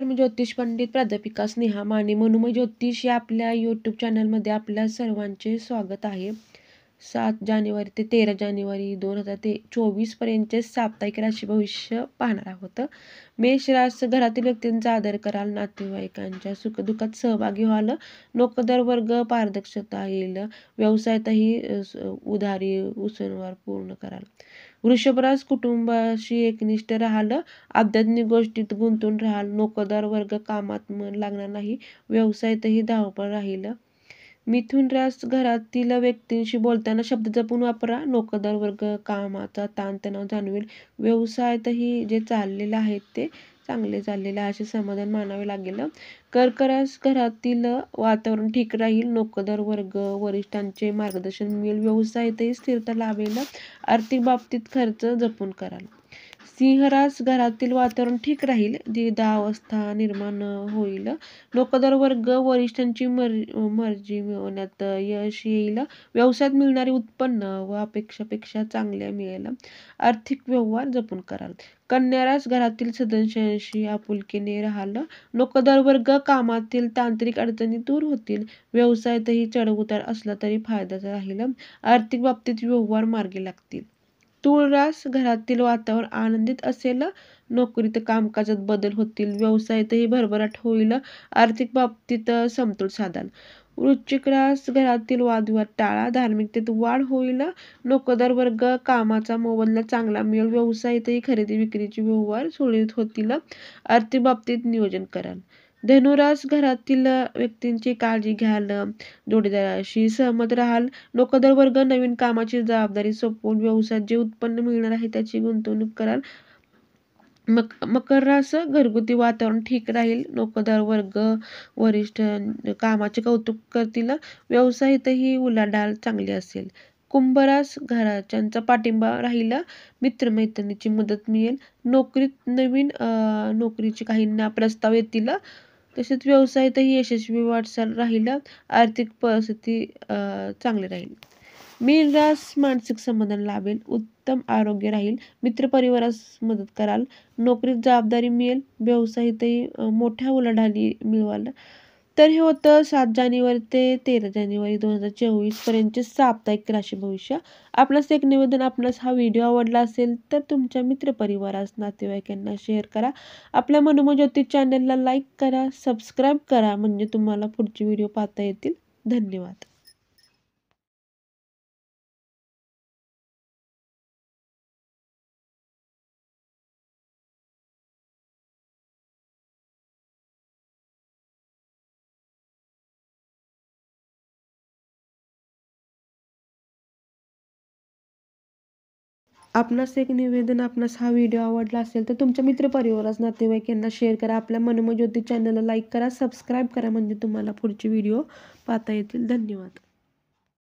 मी ज्योतिष पंडित प्राध्यापिका स्नेहा माने. मनोमय ज्योतिष या आपल्या यूट्यूब चॅनलमध्ये आपल्या सर्वांचे स्वागत आहे. 7 जानेवारी ते 13 जानेवारी 2024 पर्यंतचे साप्ताहिक राशी भविष्य पाहणार आहोत. मेष रास घरातील व्यक्तींचा आदर कराल, नातेवाईकांच्या सुखदुःखात सहभागी व्हाल, नोकरदार वर्ग पारदर्शकता येईल, व्यवसायातही उधारी उसनवार पूर्ण कराल. वृषभ रास कुटुंबाशी एकनिष्ठ राहाल, आध्यात्मिक गोष्टीत गुंतून राहाल, नोकरदार वर्ग कामात मन लागणार नाही, व्यवसायातही धावपळ राहील. मिथुन रास घरातील व्यक्तींशी बोलताना शब्द जपून वापरा, नोकरदार वर्ग कामाचा ताणतणाव जाणवेल, व्यवसायातही जे चाललेलं आहे ते चांगले चाललेलं आहे असे समाधान मानावे लागेल. कर्क रास घरातील वातावरण ठीक राहील, नोकरदार वर्ग वरिष्ठांचे मार्गदर्शन मिळेल, व्यवसायातही स्थिरता लाभेल, आर्थिक बाबतीत खर्च जपून कराल. सिंह रास घरातील वातावरण ठीक राहील, द्विधावस्था निर्माण होईल, नोकरदार वर्ग वरिष्ठांची मर्जी मिळवण्यात यश येईल, व्यवसायात मिळणारे उत्पन्न व अपेक्षापेक्षा चांगले मिळेल, आर्थिक व्यवहार जपून कराल. कन्या रास घरातील सदस्यांशी आपुलकीने राहाल, नोकरदार वर्ग कामातील तांत्रिक अडचणी दूर होतील, व्यवसायातही चढउतार असला तरी फायद्याचा राहील, आर्थिक बाबतीत व्यवहार मार्गी लागतील. तुळ रास घरातील वातावरण आनंदित असेल, नोकरीत कामकाजात बदल होतील, व्यवसायातही भरभराट होईल, आर्थिक बाबतीत समतोल साधाल. वृश्चिक रास घरातील वादविवाद टाळा, धार्मिकतेत वाढ होईल, नोकरदार वर्ग कामाचा मोबदला चांगला मिळेल, व्यवसायातही खरेदी विक्रीचे व्यवहार सुरळीत होतील, आर्थिक बाबतीत नियोजन कराल. धनुरास घरातील व्यक्तींची काळजी घ्याल, जोडीदाराशी सहमत राहाल, नोकरदार वर्ग नवीन कामाची जबाबदारी सोपवून व्यवसायात जे उत्पन्न मिळणार आहे त्याची गुंतवणूक कराल. मकर रास घरगुती वातावरण ठीक राहील, नोकरदार वर्ग वरिष्ठ कामाचे कौतुक करतील, व्यवसायातही उलाढाल चांगली असेल. कुंभ रास घरच्यांचा पाठिंबा राहील, मित्रमैत्रिणीची मदत मिळेल, नोकरीत नवीन नोकरीचे काहींना प्रस्ताव येतील, तसेच व्यवसायातही यशस्वी वाटचाल राहील, आर्थिक परिस्थिती चांगली राहील. मीन रास मानसिक समाधान लाभेल, उत्तम आरोग्य राहील, मित्रपरिवारास मदत कराल, नोकरीत जबाबदारी मिळेल, व्यवसायातही मोठ्या उलाढाली मिळवाल. तर हे होतं 7 जानेवारी ते 13 जानेवारी 2024 पर्यंतचे साप्ताहिक राशी भविष्य. आपणास एक निवेदन, आपणास हा व्हिडिओ आवडला असेल तर तुमच्या मित्रपरिवारास नातेवाईकांना शेअर करा. आपल्या मनोमय ज्योतिष चॅनलला लाईक करा, सबस्क्राईब करा, म्हणजे तुम्हाला पुढचे व्हिडिओ पाहता येतील. धन्यवाद. आपणास एक निवेदन, आपणास हा व्हिडिओ आवडला असेल तर तुमच्या मित्रपरिवारास नातेवाईकांना शेअर करा. आपल्या मनोमय ज्योतिष चॅनलला लाईक करा, सबस्क्राईब करा, म्हणजे तुम्हाला पुढचे व्हिडिओ पाहता येतील. धन्यवाद.